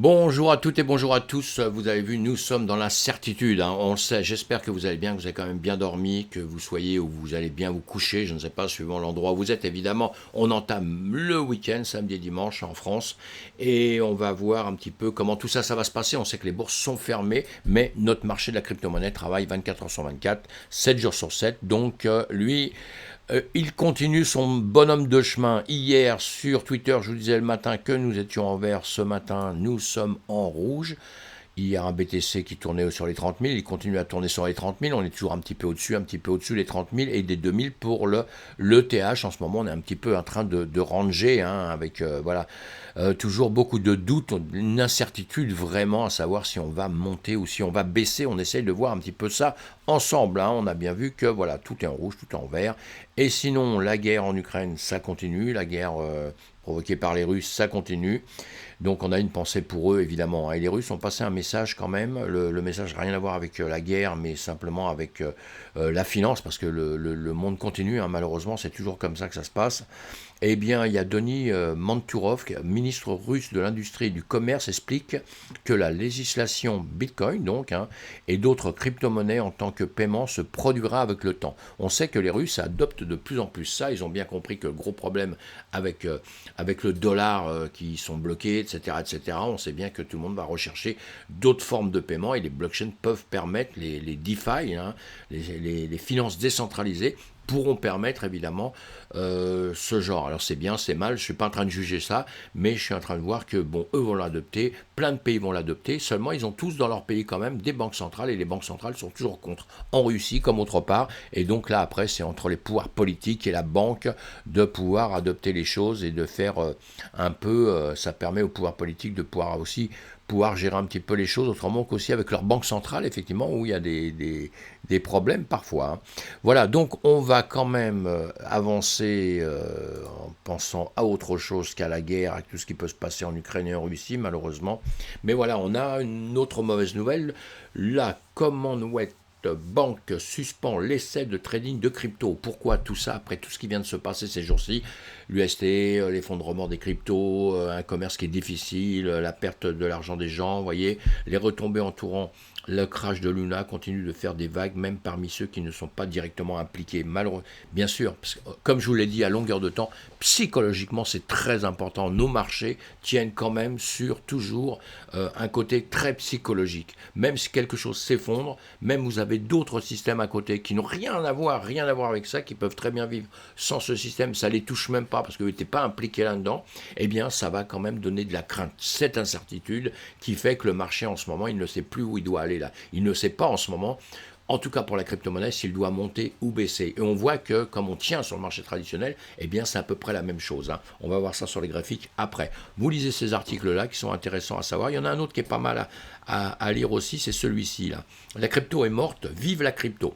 Bonjour à toutes et bonjour à tous. Vous avez vu, nous sommes dans l'incertitude. On le sait. J'espère que vous allez bien, que vous avez quand même bien dormi, que vous soyez ou vous allez bien vous coucher. Je ne sais pas, suivant l'endroit où vous êtes. Évidemment, on entame le week-end, samedi et dimanche en France. Et on va voir un petit peu comment tout ça, ça va se passer. On sait que les bourses sont fermées, mais notre marché de la crypto-monnaie travaille 24 heures sur 24, 7 jours sur 7. Donc, lui... il continue son bonhomme de chemin. Hier, sur Twitter, je vous disais le matin que nous étions en vert. Ce matin, nous sommes en rouge. Hier, un BTC qui tournait sur les 30 000. Il continue à tourner sur les 30 000. On est toujours un petit peu au-dessus des 30 000 et des 2 000 pour l'ETH. En ce moment, on est un petit peu en train de ranger, avec toujours beaucoup de doutes, une incertitude vraiment à savoir si on va monter ou si on va baisser. On essaye de voir un petit peu ça ensemble. On a bien vu que voilà, tout est en rouge, tout est en vert. Et sinon, la guerre en Ukraine, ça continue. La guerre provoquée par les Russes, ça continue. Donc on a une pensée pour eux, évidemment. Et les Russes ont passé un message quand même. Le message n'a rien à voir avec la guerre, mais simplement avec la finance, parce que le monde continue. Malheureusement, c'est toujours comme ça que ça se passe. Eh bien, il y a Denis Mantourov, ministre russe de l'Industrie et du Commerce, explique que la législation Bitcoin, donc, et d'autres crypto-monnaies en tant que paiement se produira avec le temps. On sait que les Russes adoptent de plus en plus ça. Ils ont bien compris que le gros problème avec le dollar qui sont bloqués, etc., etc., on sait bien que tout le monde va rechercher d'autres formes de paiement et les blockchains peuvent permettre, les DeFi, les finances décentralisées, pourront permettre évidemment ce genre. Alors c'est bien, c'est mal, je ne suis pas en train de juger ça, mais je suis en train de voir que bon, eux vont l'adopter, plein de pays vont l'adopter, seulement ils ont tous dans leur pays quand même des banques centrales, et les banques centrales sont toujours contre, en Russie comme autre part, et donc là après c'est entre les pouvoirs politiques et la banque de pouvoir adopter les choses et de faire un peu, ça permet aux pouvoirs politiques de pouvoir gérer un petit peu les choses, autrement qu'aussi avec leur banque centrale, effectivement, où il y a des problèmes parfois. Voilà, donc on va quand même avancer en pensant à autre chose qu'à la guerre, à tout ce qui peut se passer en Ukraine et en Russie, malheureusement. Mais voilà, on a une autre mauvaise nouvelle. La Commonwealth Bank suspend l'essai de trading de crypto. Pourquoi tout ça après tout ce qui vient de se passer ces jours-ci? L'UST, l'effondrement des cryptos, un commerce qui est difficile, la perte de l'argent des gens, vous voyez, les retombées entourant le crash de Luna continue de faire des vagues, même parmi ceux qui ne sont pas directement impliqués. Malheureux, bien sûr, parce que, comme je vous l'ai dit à longueur de temps, psychologiquement c'est très important. Nos marchés tiennent quand même sur toujours un côté très psychologique. Même si quelque chose s'effondre, même vous avez d'autres systèmes à côté qui n'ont rien à voir avec ça, qui peuvent très bien vivre sans ce système, ça les touche même pas parce que vous n'êtes pas impliqué là-dedans, eh bien ça va quand même donner de la crainte. Cette incertitude qui fait que le marché en ce moment, il ne sait plus où il doit aller là. Il ne sait pas en ce moment, en tout cas pour la crypto-monnaie, s'il doit monter ou baisser. Et on voit que, comme on tient sur le marché traditionnel, eh bien c'est à peu près la même chose. On va voir ça sur les graphiques après. Vous lisez ces articles-là qui sont intéressants à savoir. Il y en a un autre qui est pas mal à lire aussi, c'est celui-ci là. La crypto est morte, vive la crypto.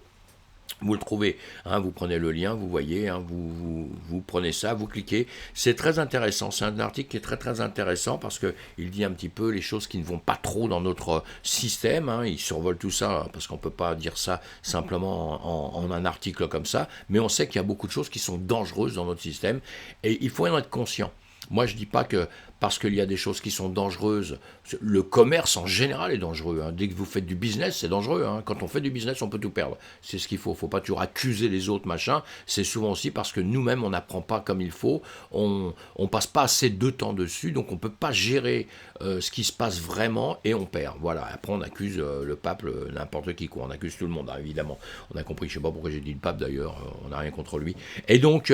Vous le trouvez, vous prenez le lien, vous voyez, vous prenez ça, vous cliquez. C'est très intéressant, c'est un article qui est très très intéressant parce qu'il dit un petit peu les choses qui ne vont pas trop dans notre système. Il survole tout ça parce qu'on ne peut pas dire ça simplement en un article comme ça, mais on sait qu'il y a beaucoup de choses qui sont dangereuses dans notre système et il faut en être conscient. Moi, je ne dis pas que parce qu'il y a des choses qui sont dangereuses, le commerce en général est dangereux. Dès que vous faites du business, c'est dangereux. Quand on fait du business, on peut tout perdre. C'est ce qu'il faut. Il ne faut pas toujours accuser les autres, machin. C'est souvent aussi parce que nous-mêmes, on n'apprend pas comme il faut. On ne passe pas assez de temps dessus, donc on ne peut pas gérer ce qui se passe vraiment et on perd. Voilà. Après, on accuse le pape, n'importe qui, quoi. On accuse tout le monde, évidemment. On a compris. Je ne sais pas pourquoi j'ai dit le pape, d'ailleurs. On n'a rien contre lui. Et donc,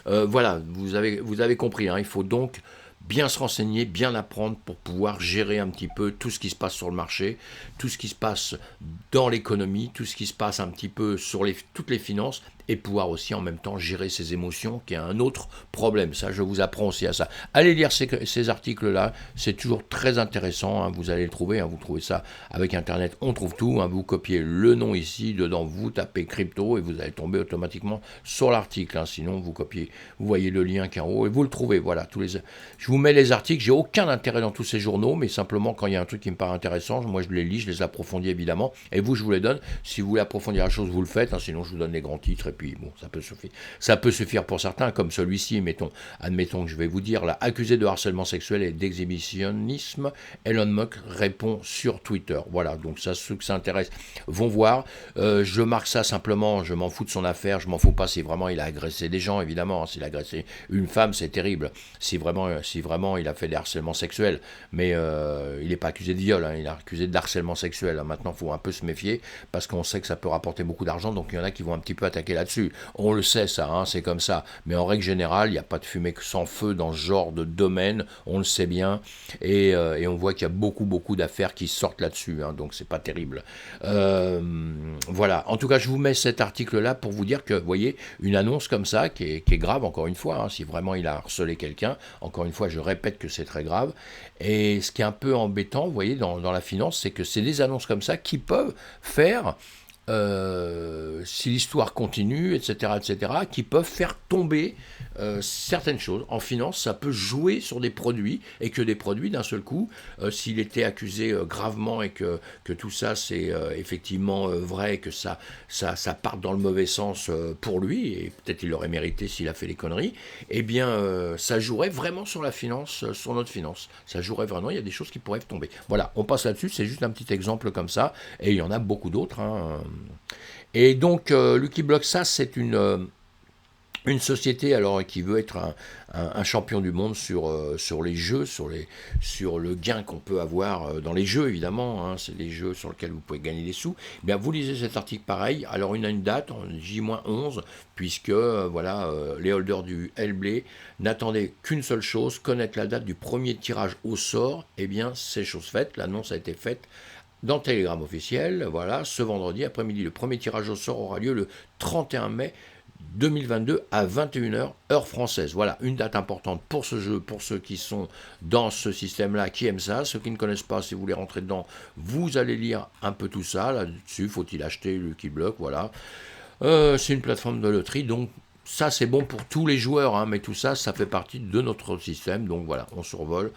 voilà, vous avez compris. Il faut donc bien se renseigner, bien apprendre pour pouvoir gérer un petit peu tout ce qui se passe sur le marché, tout ce qui se passe dans l'économie, tout ce qui se passe un petit peu sur toutes les finances et pouvoir aussi en même temps gérer ses émotions, qui est un autre problème. Ça, je vous apprends aussi à ça. Allez lire ces articles-là, c'est toujours très intéressant, vous allez le trouver, vous trouvez ça avec Internet, on trouve tout, vous copiez le nom ici, dedans vous tapez crypto et vous allez tomber automatiquement sur l'article, sinon vous copiez, vous voyez le lien qui est en haut et vous le trouvez, voilà. Je vous mets les articles, j'ai aucun intérêt dans tous ces journaux, mais simplement quand il y a un truc qui me paraît intéressant, moi je les lis, je les approfondis évidemment, et vous je vous les donne, si vous voulez approfondir la chose, vous le faites, sinon je vous donne les grands titres, et puis bon, ça peut suffire pour certains, comme celui-ci, admettons que je vais vous dire, là, accusé de harcèlement sexuel et d'exhibitionnisme, Elon Musk répond sur Twitter. Voilà, donc ça, ceux que ça intéresse vont voir. Je marque ça simplement, je m'en fous de son affaire, je m'en fous pas si vraiment il a agressé des gens, évidemment, s'il a agressé une femme, c'est terrible, si vraiment il a fait des harcèlements sexuels, mais il n'est pas accusé de viol, hein, il est accusé de harcèlement sexuel. Maintenant, il faut un peu se méfier, parce qu'on sait que ça peut rapporter beaucoup d'argent, donc il y en a qui vont un petit peu attaquer là-dessus. On le sait, ça, hein, c'est comme ça, mais en règle générale, il n'y a pas de fumée sans feu dans ce genre de domaine, on le sait bien, et on voit qu'il y a beaucoup d'affaires qui sortent là-dessus, hein, donc c'est pas terrible. Voilà, en tout cas, je vous mets cet article-là pour vous dire que, vous voyez, une annonce comme ça, qui est grave, encore une fois, hein, si vraiment il a harcelé quelqu'un, encore une fois, je répète que c'est très grave, et ce qui est un peu embêtant, vous voyez, dans la finance, c'est que c'est des annonces comme ça qui peuvent faire, si l'histoire continue, etc., qui peuvent faire tomber certaines choses. En finance, ça peut jouer sur des produits, et que des produits, d'un seul coup, s'il était accusé gravement et que tout ça, c'est effectivement vrai, que ça parte dans le mauvais sens pour lui, et peut-être il l'aurait mérité s'il a fait des conneries, eh bien, ça jouerait vraiment sur la finance, sur notre finance. Ça jouerait vraiment, il y a des choses qui pourraient tomber. Voilà, on passe là-dessus, c'est juste un petit exemple comme ça, et il y en a beaucoup d'autres, hein. Et donc, Lucky Block, ça, c'est une société alors qui veut être un champion du monde sur les jeux, sur le gain qu'on peut avoir dans les jeux, évidemment, hein, c'est des jeux sur lesquels vous pouvez gagner des sous. Eh bien, vous lisez cet article pareil, alors il a une date, en J-11, puisque voilà, les holders du Hellblade n'attendaient qu'une seule chose, connaître la date du premier tirage au sort. Eh bien, c'est chose faite, l'annonce a été faite dans Telegram officiel, voilà, ce vendredi après-midi. Le premier tirage au sort aura lieu le 31 mai 2022 à 21h, heure française. Voilà, une date importante pour ce jeu, pour ceux qui sont dans ce système-là, qui aiment ça. Ceux qui ne connaissent pas, si vous voulez rentrer dedans, vous allez lire un peu tout ça. Là-dessus, faut-il acheter le Lucky Block, voilà. C'est une plateforme de loterie, donc ça c'est bon pour tous les joueurs, hein, mais tout ça, ça fait partie de notre système. Donc voilà, on survole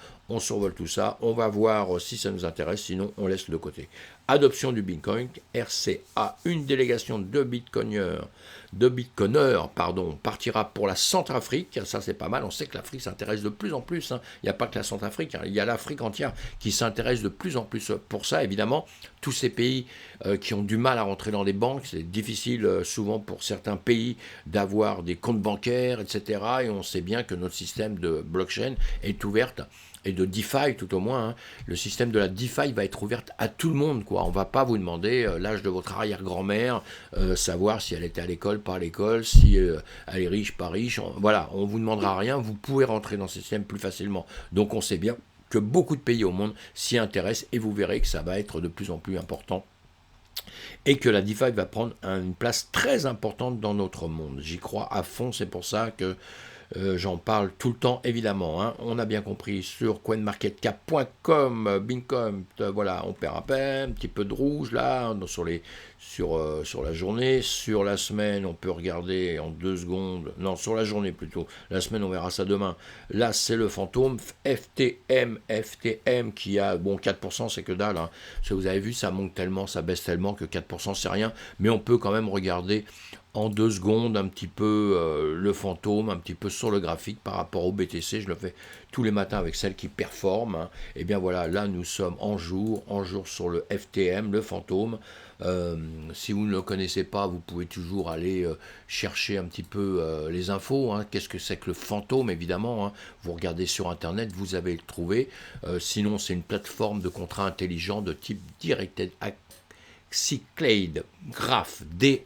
tout ça. On va voir si ça nous intéresse, sinon on laisse de côté. Adoption du Bitcoin, RCA, une délégation de Bitcoiners, partira pour la Centrafrique. Ça c'est pas mal, on sait que l'Afrique s'intéresse de plus en plus, hein. Il n'y a pas que la Centrafrique, hein. Il y a l'Afrique entière qui s'intéresse de plus en plus pour ça. Évidemment, tous ces pays qui ont du mal à rentrer dans des banques, c'est difficile souvent pour certains pays d'avoir des comptes bancaires, etc. Et on sait bien que notre système de blockchain est ouverte, et de DeFi tout au moins, hein. Le système de la DeFi va être ouvert à tout le monde, quoi. On ne va pas vous demander l'âge de votre arrière-grand-mère, savoir si elle était à l'école, pas à l'école, si elle est riche, pas riche. Voilà, on ne vous demandera rien, vous pouvez rentrer dans ce système plus facilement. Donc on sait bien que beaucoup de pays au monde s'y intéressent, et vous verrez que ça va être de plus en plus important, et que la DeFi va prendre une place très importante dans notre monde. J'y crois à fond, c'est pour ça que j'en parle tout le temps, évidemment, hein. On a bien compris sur coinmarketcap.com, Bitcoin, voilà, on perd un petit peu de rouge là, sur la journée. Sur la semaine, on peut regarder en 2 secondes, non, sur la journée plutôt, la semaine on verra ça demain. Là c'est le fantôme, FTM qui a, bon, 4%, c'est que dalle, hein. Si vous avez vu, ça monte tellement, ça baisse tellement que 4% c'est rien, mais on peut quand même regarder en 2 secondes un petit peu le fantôme, un petit peu sur le graphique par rapport au BTC. Je le fais tous les matins avec celle qui performe, hein. Et bien voilà, là nous sommes en jour sur le FTM, le fantôme. Si vous ne le connaissez pas, vous pouvez toujours aller chercher un petit peu les infos, hein. Qu'est-ce que c'est que le fantôme, évidemment, hein. Vous regardez sur internet, vous avez le trouvé. Sinon, c'est une plateforme de contrats intelligents de type Directed Acyclade Graph, DAC,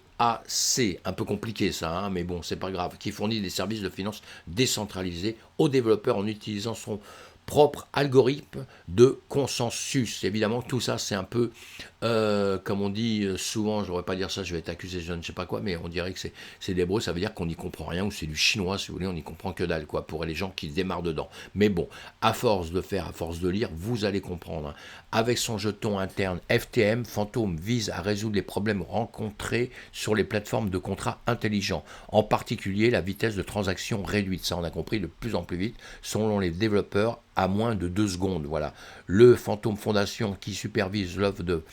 un peu compliqué ça, hein, mais bon, c'est pas grave, qui fournit des services de finance décentralisés aux développeurs en utilisant son propre algorithme de consensus. Évidemment, tout ça, c'est un peu, comme on dit souvent, je ne devrais pas dire ça, je vais être accusé, je ne sais pas quoi, mais on dirait que c'est d'hébreu, ça veut dire qu'on n'y comprend rien, ou c'est du chinois, si vous voulez, on n'y comprend que dalle, quoi, pour les gens qui démarrent dedans. Mais bon, à force de faire, à force de lire, vous allez comprendre, hein. Avec son jeton interne FTM, Fantôme vise à résoudre les problèmes rencontrés sur les plateformes de contrats intelligents, en particulier la vitesse de transaction réduite. Ça, on a compris, de plus en plus vite, selon les développeurs, à moins de 2 secondes. Voilà. Le Phantom Foundation qui supervise l'œuvre de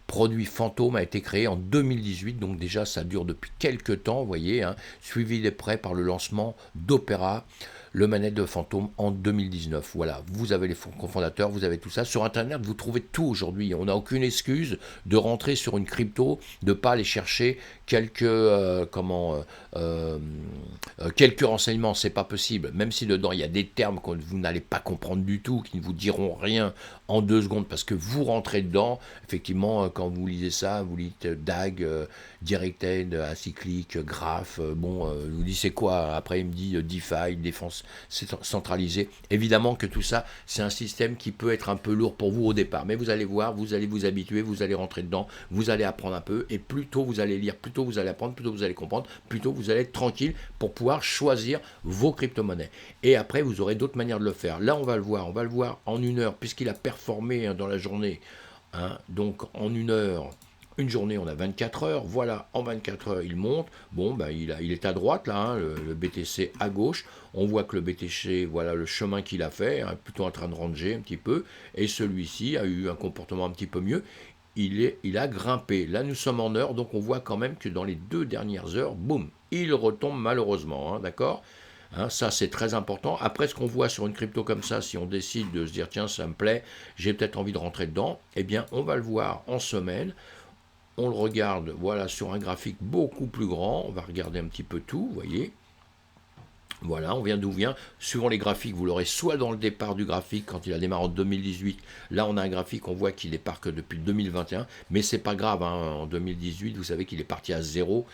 produits Fantôme a été créé en 2018, donc déjà ça dure depuis quelques temps, vous voyez, hein, suivi de près par le lancement d'Opéra, le manette de Fantôme en 2019. Voilà, vous avez les cofondateurs, vous avez tout ça. Sur Internet, vous trouvez tout aujourd'hui. On n'a aucune excuse de rentrer sur une crypto, de ne pas aller chercher quelques, quelques renseignements. C'est pas possible. Même si dedans, il y a des termes que vous n'allez pas comprendre du tout, qui ne vous diront rien en 2 secondes, parce que vous rentrez dedans. Effectivement, quand vous lisez ça, vous lisez DAG, Directed, Acyclic, Graph. Je vous dis c'est quoi. Après, il me dit DeFi, défense centralisée. Évidemment que tout ça, c'est un système qui peut être un peu lourd pour vous au départ. Mais vous allez voir, vous allez vous habituer, vous allez rentrer dedans, vous allez apprendre un peu. Et plus tôt vous allez lire, plus tôt vous allez apprendre, plus tôt vous allez comprendre, plus tôt vous allez être tranquille pour pouvoir choisir vos crypto-monnaies. Et après, vous aurez d'autres manières de le faire. Là, on va le voir en 1 heure, puisqu'il a performé dans la journée. Hein, donc, en 1 heure, une journée, on a 24 heures. Voilà, en 24 heures, il monte. Il est à droite, là, hein, le BTC à gauche. On voit que le BTC, voilà le chemin qu'il a fait, hein, plutôt en train de ranger un petit peu. Et celui-ci a eu un comportement un petit peu mieux. Il a grimpé. Là, nous sommes en heure, donc on voit quand même que dans les 2 dernières heures, boum, il retombe malheureusement, hein, d'accord ? Hein, ça, c'est très important. Après, ce qu'on voit sur une crypto comme ça, si on décide de se dire, tiens, ça me plaît, j'ai peut-être envie de rentrer dedans, eh bien, on va le voir en semaine. On le regarde, voilà, sur un graphique beaucoup plus grand. On va regarder un petit peu tout, vous voyez. Voilà, on vient d'où vient. Suivant les graphiques, vous l'aurez soit dans le départ du graphique, quand il a démarré en 2018. Là, on a un graphique, on voit qu'il départ que depuis 2021. Mais c'est pas grave, hein, en 2018, vous savez qu'il est parti à zéro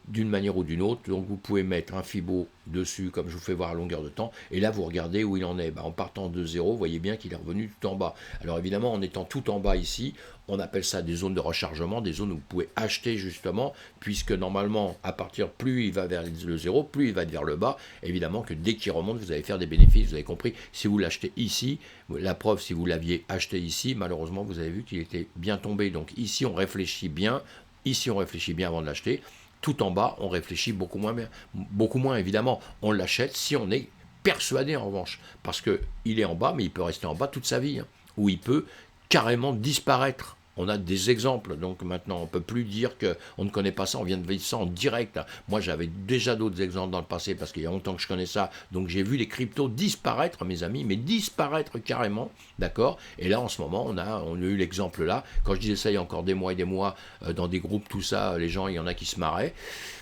d'une manière ou d'une autre. Donc, vous pouvez mettre un Fibo dessus, comme je vous fais voir à longueur de temps. Et là, vous regardez où il en est. En partant de zéro, vous voyez bien qu'il est revenu tout en bas. Alors, évidemment, en étant tout en bas ici, on appelle ça des zones de rechargement, des zones où vous pouvez acheter justement, puisque normalement, à partir, plus il va vers le zéro, plus il va vers le bas. Évidemment que dès qu'il remonte, vous allez faire des bénéfices, vous avez compris. Si vous l'achetez ici, la preuve, si vous l'aviez acheté ici, malheureusement, vous avez vu qu'il était bien tombé. Donc ici, on réfléchit bien. Ici, on réfléchit bien avant de l'acheter. Tout en bas, on réfléchit beaucoup moins évidemment. On l'achète si on est persuadé en revanche. Parce qu'il est en bas, mais il peut rester en bas toute sa vie. Hein, ou il peut carrément disparaître. On a des exemples, donc maintenant on ne peut plus dire qu'on ne connaît pas ça, on vient de vivre ça en direct. Moi j'avais déjà d'autres exemples dans le passé parce qu'il y a longtemps que je connais ça, donc j'ai vu les cryptos disparaître, mes amis, mais disparaître carrément, d'accord. Et là en ce moment on a eu l'exemple là, quand je disais ça il y a encore des mois et des mois, dans des groupes, tout ça, les gens, il y en a qui se marraient.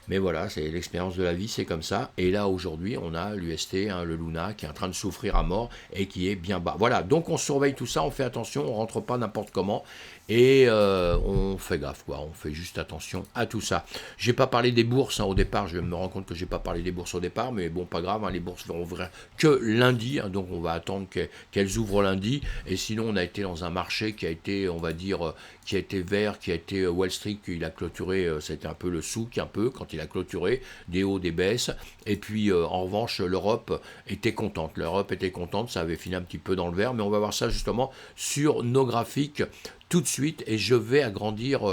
Mais voilà, c'est l'expérience de la vie, c'est comme ça. Et là, aujourd'hui, on a l'UST, hein, le Luna, qui est en train de souffrir à mort et qui est bien bas. Voilà, donc on surveille tout ça, on fait attention, on rentre pas n'importe comment. Et on fait gaffe, quoi. On fait juste attention à tout ça. J'ai pas parlé des bourses, hein, au départ. Je me rends compte que j'ai pas parlé des bourses au départ, mais bon, pas grave. Hein, les bourses vont ouvrir que lundi, hein, donc on va attendre qu'elles ouvrent lundi. Et sinon, on a été dans un marché qui a été, on va dire, qui a été vert, qui a été Wall Street, qui a clôturé. C'était un peu le souk, un peu quand il a clôturé, des hauts, des baisses. Et puis, en revanche, l'Europe était contente. L'Europe était contente, ça avait fini un petit peu dans le vert, mais on va voir ça justement sur nos graphiques tout de suite et je vais agrandir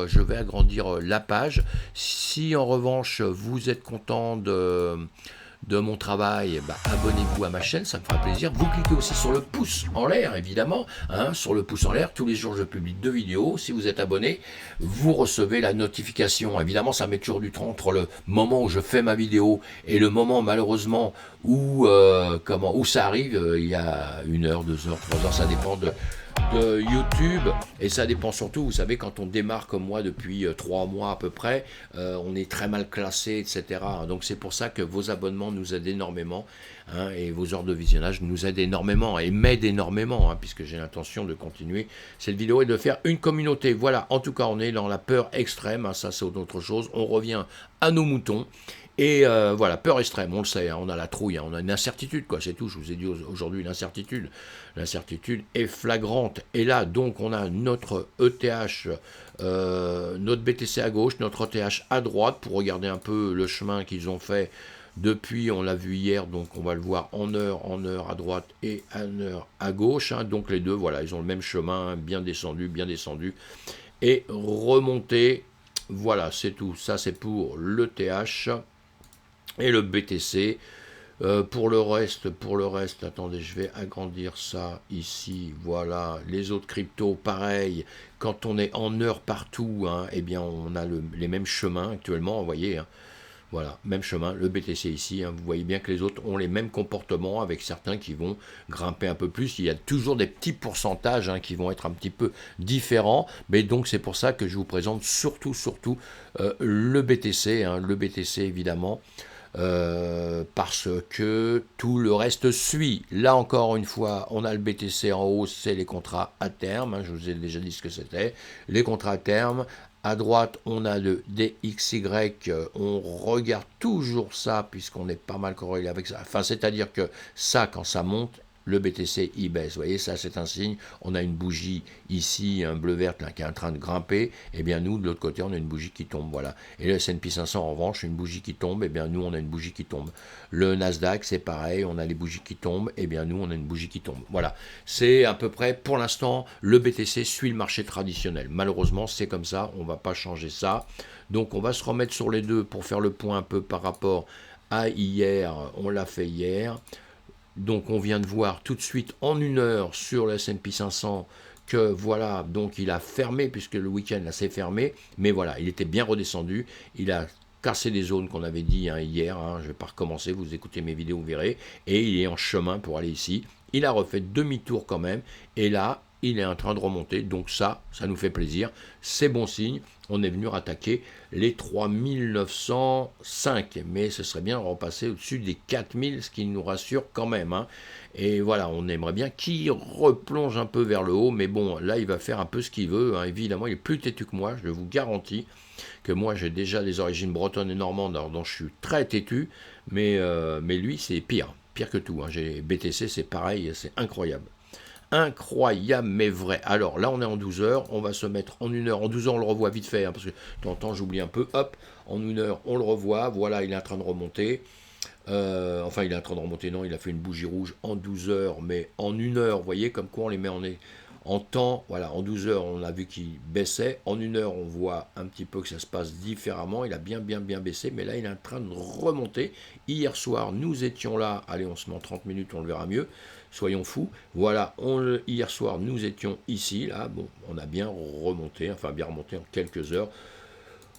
la page. Si en revanche vous êtes content de mon travail, abonnez-vous à ma chaîne, ça me fera plaisir. Vous cliquez aussi sur le pouce en l'air, évidemment, hein, sur le pouce en l'air. Tous les jours, je publie 2 vidéos. Si vous êtes abonné, vous recevez la notification. Évidemment, ça met toujours du temps entre le moment où je fais ma vidéo et le moment, malheureusement, où ça arrive. Il y a 1 heure, 2 heures, 3 heures, ça dépend de YouTube, et ça dépend surtout, vous savez, quand on démarre comme moi depuis 3 mois à peu près, on est très mal classé, etc. Donc c'est pour ça que vos abonnements nous aident énormément, hein, et vos heures de visionnage nous aident énormément et m'aident énormément, hein, puisque j'ai l'intention de continuer cette vidéo et de faire une communauté. Voilà, en tout cas on est dans la peur extrême, hein, ça c'est autre chose, on revient à nos moutons. Et voilà, peur extrême, on le sait, hein, on a la trouille, hein, on a une incertitude, quoi, c'est tout, je vous ai dit aujourd'hui une incertitude. L'incertitude est flagrante. Et là, donc, on a notre ETH, notre BTC à gauche, notre ETH à droite, pour regarder un peu le chemin qu'ils ont fait depuis, on l'a vu hier, donc on va le voir en heure à droite et en heure à gauche. Hein, donc les deux, voilà, ils ont le même chemin, bien descendu, et remonté. Voilà, c'est tout. Ça, c'est pour l'ETH. Et le BTC, Pour le reste, attendez, je vais agrandir ça ici, voilà. Les autres cryptos, pareil, quand on est en heure partout, hein, eh bien on a les mêmes chemins actuellement, vous voyez, hein. Voilà, même chemin, le BTC ici, hein, vous voyez bien que les autres ont les mêmes comportements, avec certains qui vont grimper un peu plus. Il y a toujours des petits pourcentages, hein, qui vont être un petit peu différents, mais donc c'est pour ça que je vous présente surtout le BTC, hein, le BTC évidemment, parce que tout le reste suit. Là encore une fois, on a le BTC en haut, c'est les contrats à terme, hein, je vous ai déjà dit ce que c'était, les contrats à terme. À droite, on a le DXY, on regarde toujours ça puisqu'on est pas mal corrélé avec ça. Enfin, c'est-à-dire que ça, quand ça monte, le BTC il baisse. Vous voyez, ça c'est un signe. On a une bougie ici, un bleu-vert qui est en train de grimper. Et bien nous, de l'autre côté, on a une bougie qui tombe. Voilà. Et le S&P 500 en revanche, une bougie qui tombe. Et bien nous, on a une bougie qui tombe. Le Nasdaq, c'est pareil. On a les bougies qui tombent. Et bien nous, on a une bougie qui tombe. Voilà. C'est à peu près, pour l'instant, le BTC suit le marché traditionnel. Malheureusement, c'est comme ça. On ne va pas changer ça. Donc on va se remettre sur les deux pour faire le point un peu par rapport à hier. On l'a fait hier. Donc on vient de voir tout de suite en une heure sur le S&P 500 que voilà, donc il a fermé, puisque le week-end là c'est fermé, mais voilà, il était bien redescendu, il a cassé des zones qu'on avait dit, hein, hier, hein, je ne vais pas recommencer, vous écoutez mes vidéos, vous verrez, et il est en chemin pour aller ici, il a refait demi-tour quand même, et là, il est en train de remonter, donc ça nous fait plaisir, c'est bon signe, on est venu attaquer les 3905, mais ce serait bien de repasser au-dessus des 4000, ce qui nous rassure quand même, hein. Et voilà, on aimerait bien qu'il replonge un peu vers le haut, mais bon, là, il va faire un peu ce qu'il veut, hein. Évidemment, il est plus têtu que moi, je vous garantis que moi, j'ai déjà des origines bretonnes et normandes, alors, dont je suis très têtu, mais lui, c'est pire que tout, hein. BTC, c'est pareil, c'est incroyable. Incroyable mais vrai. Alors là on est en 12 heures, on va se mettre en 1 heure. En 12 heures on le revoit vite fait, hein, parce que de temps en temps j'oublie un peu. Hop, en 1 heure on le revoit, voilà, il est en train de remonter. Enfin il est en train de remonter, non, il a fait une bougie rouge en 12 heures, mais en 1 heure, vous voyez comme quoi on les met en temps. Voilà, en 12 heures on a vu qu'il baissait, en 1 heure on voit un petit peu que ça se passe différemment, il a bien baissé, mais là il est en train de remonter. Hier soir nous étions là, allez on se met en 30 minutes, on le verra mieux. Soyons fous. Voilà, hier soir, nous étions ici, là, bon, on a bien remonté, enfin bien remonté en quelques heures.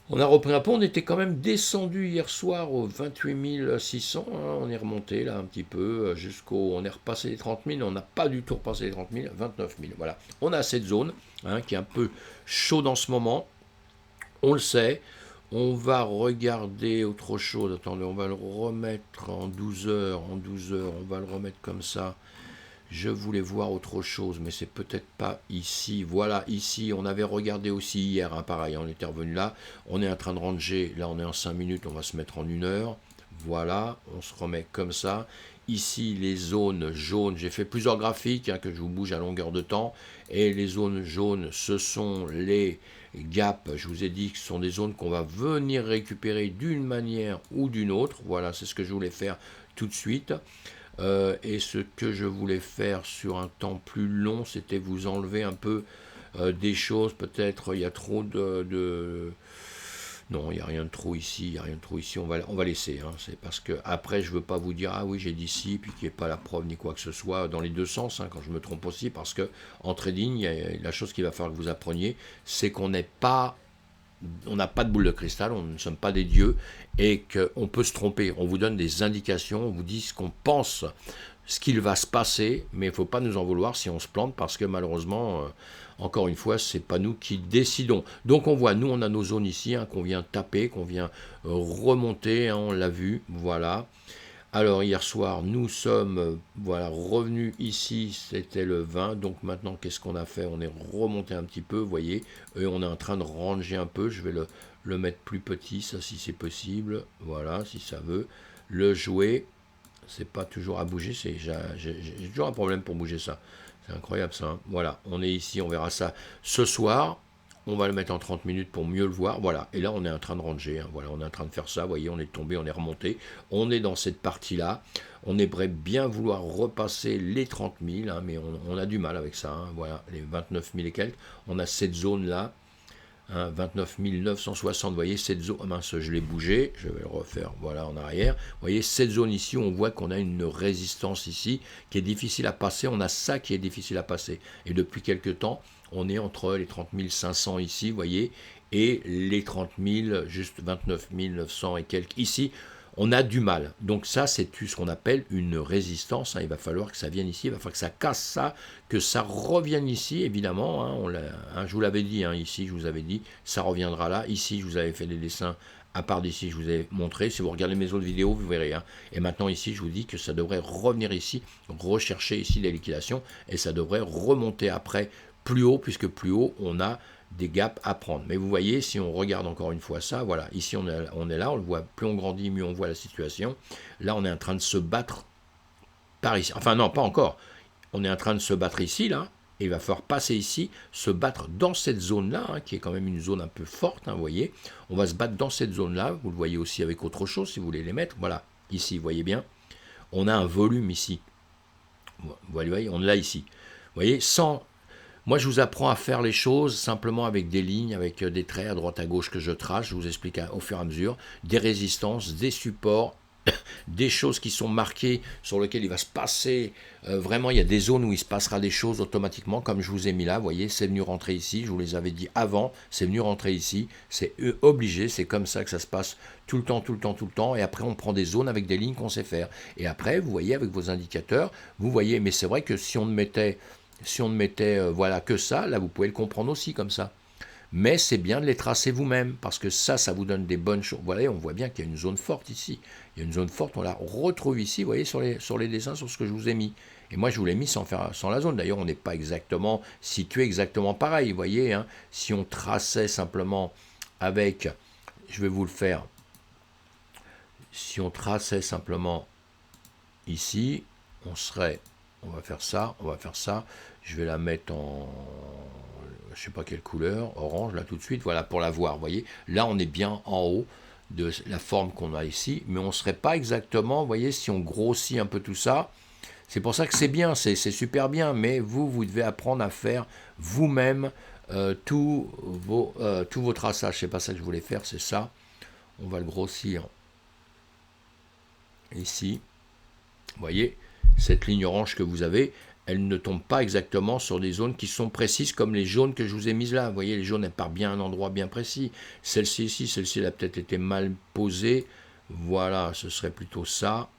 On a repris un peu, on était quand même descendu hier soir aux 28 600, hein, on est remonté là un petit peu on est repassé les 30 000, on n'a pas du tout repassé les 30 000, 29 000, voilà. On a cette zone, hein, qui est un peu chaude en ce moment, on le sait. On va regarder autre chose, attendez, on va le remettre en 12 heures, on va le remettre comme ça. Je voulais voir autre chose, mais c'est peut-être pas ici. Voilà, ici, on avait regardé aussi hier, hein, pareil, on était revenu là. On est en train de ranger, là on est en 5 minutes, on va se mettre en 1 heure. Voilà, on se remet comme ça. Ici, les zones jaunes, j'ai fait plusieurs graphiques, hein, que je vous bouge à longueur de temps. Et les zones jaunes, ce sont les gaps. Je vous ai dit que ce sont des zones qu'on va venir récupérer d'une manière ou d'une autre. Voilà, c'est ce que je voulais faire tout de suite. Et ce que je voulais faire sur un temps plus long, c'était vous enlever un peu des choses. Peut-être il y a trop non, il n'y a rien de trop ici, il n'y a rien de trop ici, on va laisser. Hein. C'est parce que après, je ne veux pas vous dire, ah oui, j'ai dit ci, puis qu'il n'y ait pas la preuve ni quoi que ce soit, dans les deux sens, hein, quand je me trompe aussi, parce que en trading, la chose qu'il va falloir que vous appreniez, c'est qu'on n'a pas de boule de cristal, on ne sommes pas des dieux, et qu'on peut se tromper. On vous donne des indications, on vous dit ce qu'on pense, ce qu'il va se passer, mais il ne faut pas nous en vouloir si on se plante, parce que malheureusement, encore une fois, c'est pas nous qui décidons. Donc on voit, nous on a nos zones ici, hein, qu'on vient taper, qu'on vient remonter, hein, on l'a vu, voilà. Alors hier soir, nous sommes voilà, revenus ici, c'était le 20, donc maintenant qu'est-ce qu'on a fait? On est remonté un petit peu, vous voyez, et on est en train de ranger un peu, je vais le mettre plus petit, ça si c'est possible, voilà, si ça veut, le jouer, c'est pas toujours à bouger, j'ai toujours un problème pour bouger ça, c'est incroyable ça, hein. Voilà, on est ici, on verra ça ce soir. On va le mettre en 30 minutes pour mieux le voir. Voilà. Et là, on est en train de ranger. Hein. Voilà, on est en train de faire ça. Vous voyez, on est tombé, on est remonté. On est dans cette partie-là. On aimerait bien vouloir repasser les 30 000, hein, mais on a du mal avec ça. Hein. Voilà, les 29 000 et quelques. On a cette zone-là. hein, 29 960, vous voyez cette zone, mince, je l'ai bougé, je vais le refaire, voilà, en arrière, vous voyez cette zone ici, on voit qu'on a une résistance ici, qui est difficile à passer, on a ça qui est difficile à passer, et depuis quelques temps, on est entre les 30 500 ici, vous voyez, et les 30 000, juste 29 900 et quelques ici, on a du mal. Donc ça, c'est ce qu'on appelle une résistance. Hein. Il va falloir que ça vienne ici, il va falloir que ça casse ça, que ça revienne ici, évidemment. Hein. Je vous l'avais dit, hein, ici, je vous avais dit, ça reviendra là. Ici, je vous avais fait des dessins à part d'ici, je vous ai montré. Si vous regardez mes autres vidéos, vous verrez. Hein. Et maintenant, ici, je vous dis que ça devrait revenir ici, rechercher ici les liquidations, et ça devrait remonter après plus haut, puisque plus haut, on a des gaps à prendre. Mais vous voyez, si on regarde encore une fois ça, voilà, ici on est là, on le voit, plus on grandit, mieux on voit la situation. Là, on est en train de se battre par ici. Enfin non, pas encore. On est en train de se battre ici, là, et il va falloir passer ici, se battre dans cette zone-là, hein, qui est quand même une zone un peu forte, hein, vous voyez. On va se battre dans cette zone-là, vous le voyez aussi avec autre chose, si vous voulez les mettre. Voilà, ici, vous voyez bien, on a un volume ici. Vous voyez, on l'a ici. Vous voyez, sans... Moi, je vous apprends à faire les choses simplement avec des lignes, avec des traits à droite à gauche que je trace. Je vous explique au fur et à mesure des résistances, des supports, des choses qui sont marquées sur lesquelles il va se passer. Vraiment, il y a des zones où il se passera des choses automatiquement, comme je vous ai mis là. Vous voyez, c'est venu rentrer ici. Je vous les avais dit avant. C'est venu rentrer ici. C'est obligé. C'est comme ça que ça se passe tout le temps, tout le temps, tout le temps. Et après, on prend des zones avec des lignes qu'on sait faire. Et après, vous voyez, avec vos indicateurs, vous voyez. Mais c'est vrai que si on ne mettait voilà, que ça, là vous pouvez le comprendre aussi comme ça. Mais c'est bien de les tracer vous-même, parce que ça vous donne des bonnes choses. Voilà, on voit bien qu'il y a une zone forte ici. Il y a une zone forte, on la retrouve ici, vous voyez, sur les dessins, sur ce que je vous ai mis. Et moi, je vous l'ai mis sans la zone. D'ailleurs, on n'est pas exactement situé exactement pareil, vous voyez. Hein. Si on traçait simplement avec, je vais vous le faire, si on traçait simplement ici, on va faire ça, je vais la mettre en, je sais pas quelle couleur, orange, là tout de suite, voilà, pour la voir, vous voyez. Là, on est bien en haut de la forme qu'on a ici, mais on ne serait pas exactement, vous voyez, si on grossit un peu tout ça, c'est pour ça que c'est bien, c'est super bien, mais vous devez apprendre à faire vous-même tous vos traçages. C'est pas ça que je voulais faire, c'est ça. On va le grossir ici, vous voyez. Cette ligne orange que vous avez, elle ne tombe pas exactement sur des zones qui sont précises comme les jaunes que je vous ai mises là. Vous voyez, les jaunes, elles partent bien à un endroit bien précis. Celle-ci ici, celle-ci, elle a peut-être été mal posée. Voilà, ce serait plutôt ça.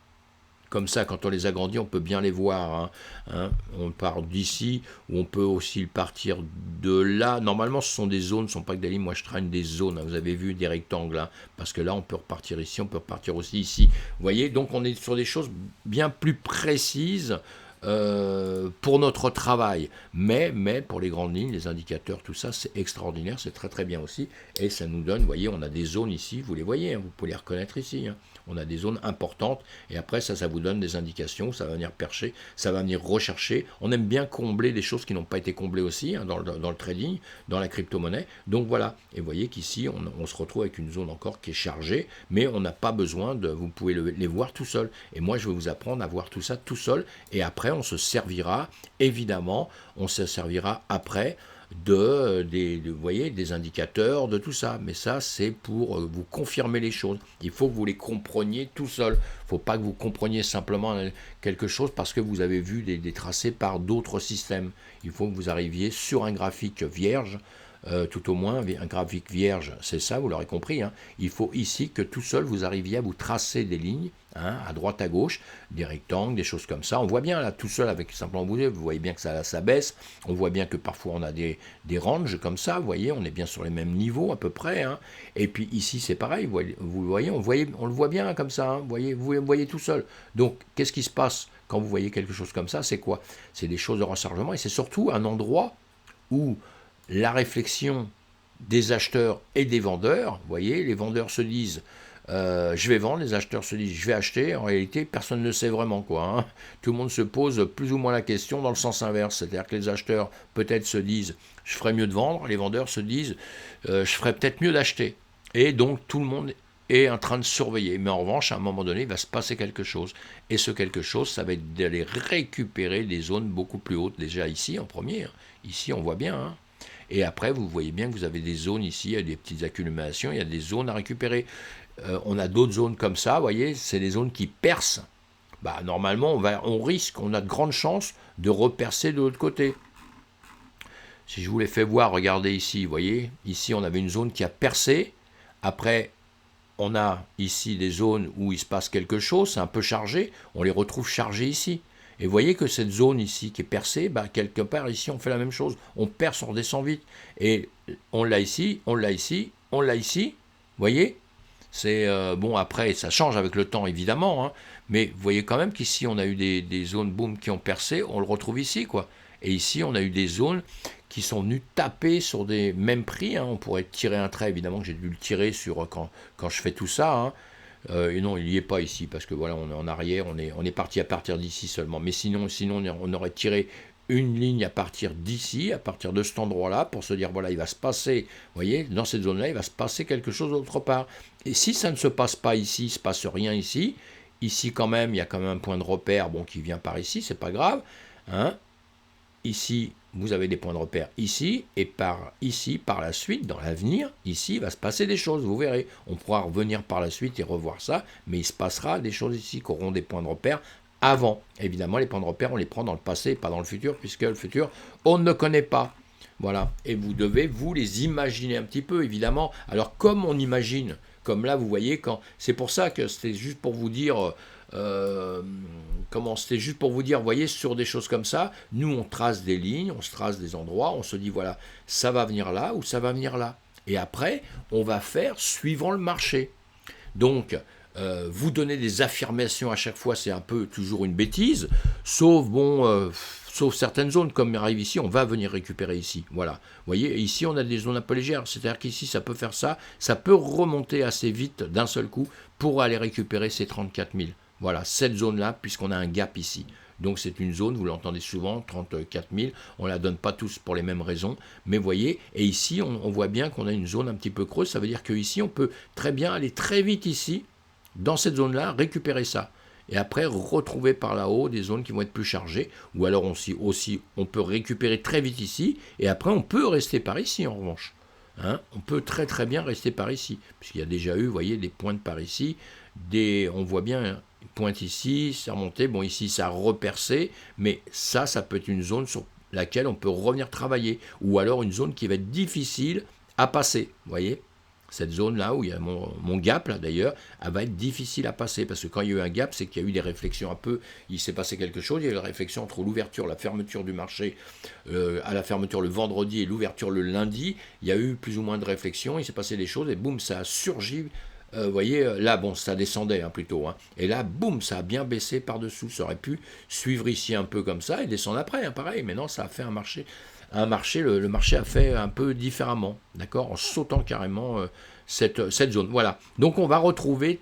Comme ça, quand on les agrandit, on peut bien les voir. Hein. On part d'ici, ou on peut aussi partir de là. Normalement, ce sont des zones, ce ne sont pas que des lignes. Moi, je traîne des zones. Hein. Vous avez vu des rectangles. Hein. Parce que là, on peut repartir ici, on peut repartir aussi ici. Vous voyez, donc on est sur des choses bien plus précises pour notre travail. Mais pour les grandes lignes, les indicateurs, tout ça, c'est extraordinaire. C'est très, très bien aussi. Et ça nous donne, vous voyez, on a des zones ici. Vous les voyez, hein, vous pouvez les reconnaître ici. Hein. On a des zones importantes, et après ça vous donne des indications, ça va venir percher, ça va venir rechercher. On aime bien combler des choses qui n'ont pas été comblées aussi, hein, dans le trading, dans la crypto-monnaie. Donc voilà, et vous voyez qu'ici, on se retrouve avec une zone encore qui est chargée, mais on n'a pas besoin vous pouvez les voir tout seul. Et moi, je vais vous apprendre à voir tout ça tout seul, et après, on se servira, évidemment, après vous voyez, des indicateurs, de tout ça. Mais ça, c'est pour vous confirmer les choses. Il faut que vous les compreniez tout seul. Il ne faut pas que vous compreniez simplement quelque chose parce que vous avez vu des tracés par d'autres systèmes. Il faut que vous arriviez sur un graphique vierge, tout au moins un graphique vierge, c'est ça, vous l'aurez compris. Hein. Il faut ici que tout seul, vous arriviez à vous tracer des lignes, hein, à droite, à gauche, des rectangles, des choses comme ça. On voit bien là, tout seul, avec simplement vous voyez bien que ça baisse. On voit bien que parfois on a des ranges comme ça, vous voyez, on est bien sur les mêmes niveaux à peu près. Hein. Et puis ici, c'est pareil, vous voyez, on le voit bien comme ça, hein, vous voyez tout seul. Donc, qu'est-ce qui se passe quand vous voyez quelque chose comme ça? C'est quoi? C'est des choses de rechargement, et c'est surtout un endroit où la réflexion des acheteurs et des vendeurs, vous voyez, les vendeurs se disent je vais vendre, les acheteurs se disent je vais acheter. En réalité, personne ne sait vraiment quoi. Hein. Tout le monde se pose plus ou moins la question dans le sens inverse. C'est-à-dire que les acheteurs peut-être se disent je ferais mieux de vendre, les vendeurs se disent je ferais peut-être mieux d'acheter. Et donc tout le monde est en train de surveiller. Mais en revanche, à un moment donné, il va se passer quelque chose. Et ce quelque chose, ça va être d'aller récupérer des zones beaucoup plus hautes. Déjà ici, en premier. Ici, on voit bien. Hein. Et après, vous voyez bien que vous avez des zones ici, il y a des petites accumulations, il y a des zones à récupérer. On a d'autres zones comme ça, vous voyez, c'est des zones qui percent. Bah, normalement, on a de grandes chances de repercer de l'autre côté. Si je vous les fais voir, regardez ici, vous voyez, ici on avait une zone qui a percé. Après, on a ici des zones où il se passe quelque chose, c'est un peu chargé, on les retrouve chargés ici. Et vous voyez que cette zone ici qui est percée, bah, quelque part ici on fait la même chose, on perce, on redescend vite. Et on l'a ici, on l'a ici, on l'a ici, vous voyez. C'est bon, après ça change avec le temps évidemment, hein, mais vous voyez quand même qu'ici on a eu des zones boom qui ont percé, on le retrouve ici quoi. Et ici on a eu des zones qui sont venues taper sur des mêmes prix, hein. On pourrait tirer un trait, évidemment que j'ai dû le tirer sur quand je fais tout ça, hein. Et non, il n'y est pas ici, parce que voilà, on est en arrière, on est parti à partir d'ici seulement. Mais sinon on aurait tiré une ligne à partir d'ici, à partir de cet endroit-là, pour se dire, voilà, il va se passer, vous voyez, dans cette zone-là, il va se passer quelque chose d'autre part. Et si ça ne se passe pas ici, il ne se passe rien ici, ici quand même, il y a quand même un point de repère, bon, qui vient par ici, c'est pas grave, hein. Ici, vous avez des points de repère ici, et par ici, par la suite, dans l'avenir, ici, il va se passer des choses, vous verrez. On pourra revenir par la suite et revoir ça, mais il se passera des choses ici qui auront des points de repère avant. Évidemment, les points de repère, on les prend dans le passé, pas dans le futur, puisque le futur, on ne connaît pas. Voilà, et vous devez vous les imaginer un petit peu, évidemment. Alors, comme on imagine, comme là, vous voyez, c'est pour ça que c'était juste pour vous dire... c'était juste pour vous dire, vous voyez, sur des choses comme ça, nous on trace des lignes, on se trace des endroits, on se dit voilà, ça va venir là ou ça va venir là. Et après, on va faire suivant le marché. Donc, vous donner des affirmations à chaque fois, c'est un peu toujours une bêtise, sauf certaines zones, comme il arrive ici, on va venir récupérer ici. Voilà. Vous voyez, ici, on a des zones un peu légères. C'est-à-dire qu'ici, ça peut faire ça. Ça peut remonter assez vite d'un seul coup pour aller récupérer ces 34 000. Voilà, cette zone-là, puisqu'on a un gap ici. Donc c'est une zone, vous l'entendez souvent, 34 000. On ne la donne pas tous pour les mêmes raisons. Mais vous voyez, et ici, on voit bien qu'on a une zone un petit peu creuse. Ça veut dire qu'ici, on peut très bien aller très vite ici, dans cette zone-là, récupérer ça. Et après, retrouver par là-haut des zones qui vont être plus chargées. Ou alors aussi, on peut récupérer très vite ici. Et après, on peut rester par ici, en revanche. Hein, on peut très très bien rester par ici. Puisqu'il y a déjà eu, vous voyez, des pointes par ici. On voit bien, hein, pointe ici, c'est remonté. Bon, ici, ça a repercé. Mais ça peut être une zone sur laquelle on peut revenir travailler. Ou alors une zone qui va être difficile à passer. Vous voyez ? Cette zone-là, où il y a mon gap, là d'ailleurs, elle va être difficile à passer. Parce que quand il y a eu un gap, c'est qu'il y a eu des réflexions un peu. Il s'est passé quelque chose. Il y a eu la réflexion entre l'ouverture, la fermeture du marché, à la fermeture le vendredi et l'ouverture le lundi. Il y a eu plus ou moins de réflexions. Il s'est passé des choses et boum, ça a surgi. Vous voyez, là, bon, ça descendait hein, plutôt. Hein, et là, boum, ça a bien baissé par-dessous. Ça aurait pu suivre ici un peu comme ça et descendre après, hein, pareil. Mais non, ça a fait un marché. Le marché a fait un peu différemment, d'accord, en sautant carrément cette zone. Voilà. Donc on va retrouver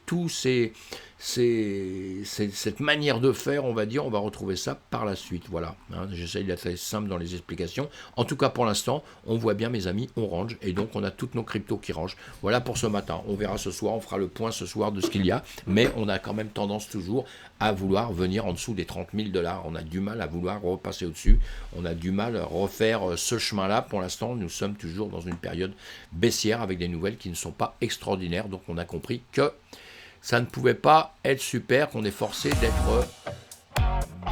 cette manière de faire, on va dire, on va retrouver ça par la suite. Voilà. Hein, j'essaye d'être simple dans les explications. En tout cas, pour l'instant, on voit bien, mes amis, on range et donc on a toutes nos cryptos qui rangent. Voilà pour ce matin. On verra ce soir, on fera le point ce soir de ce qu'il y a, mais on a quand même tendance toujours à vouloir venir en dessous des 30 000 $. On a du mal à vouloir repasser au-dessus. On a du mal à refaire ce chemin-là. Pour l'instant, nous sommes toujours dans une période baissière avec des nouvelles qui ne sont pas extraordinaires. Donc on a compris que ça ne pouvait pas être super, qu'on est forcé d'être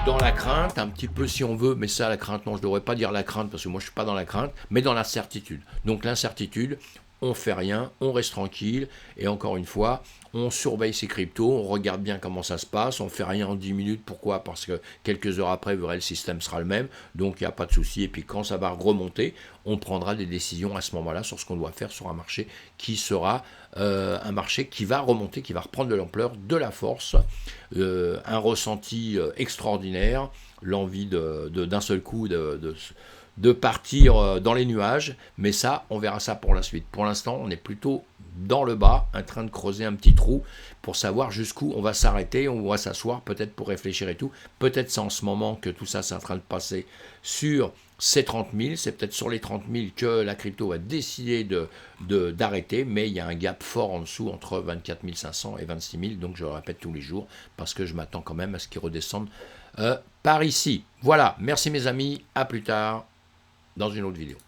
dans la crainte, un petit peu si on veut, mais ça la crainte, non, je ne devrais pas dire la crainte parce que moi je ne suis pas dans la crainte, mais dans l'incertitude. Donc l'incertitude, on ne fait rien, on reste tranquille, et encore une fois, on surveille ses cryptos, on regarde bien comment ça se passe, on ne fait rien en 10 minutes, pourquoi ? Parce que quelques heures après, vous verrez, le système sera le même, donc il n'y a pas de souci, et puis quand ça va remonter, on prendra des décisions à ce moment-là sur ce qu'on doit faire sur un marché qui sera un marché qui va remonter, qui va reprendre de l'ampleur, de la force, un ressenti extraordinaire, l'envie d'un seul coup de partir dans les nuages, mais ça, on verra ça pour la suite. Pour l'instant, on est plutôt dans le bas, en train de creuser un petit trou pour savoir jusqu'où on va s'arrêter, on va s'asseoir, peut-être pour réfléchir et tout. Peut-être c'est en ce moment que tout ça, c'est en train de passer sur ces 30 000, c'est peut-être sur les 30 000 que la crypto va décider d'arrêter, mais il y a un gap fort en dessous entre 24 500 et 26 000, donc je le répète tous les jours, parce que je m'attends quand même à ce qu'ils redescendent par ici. Voilà, merci mes amis, à plus tard dans une autre vidéo.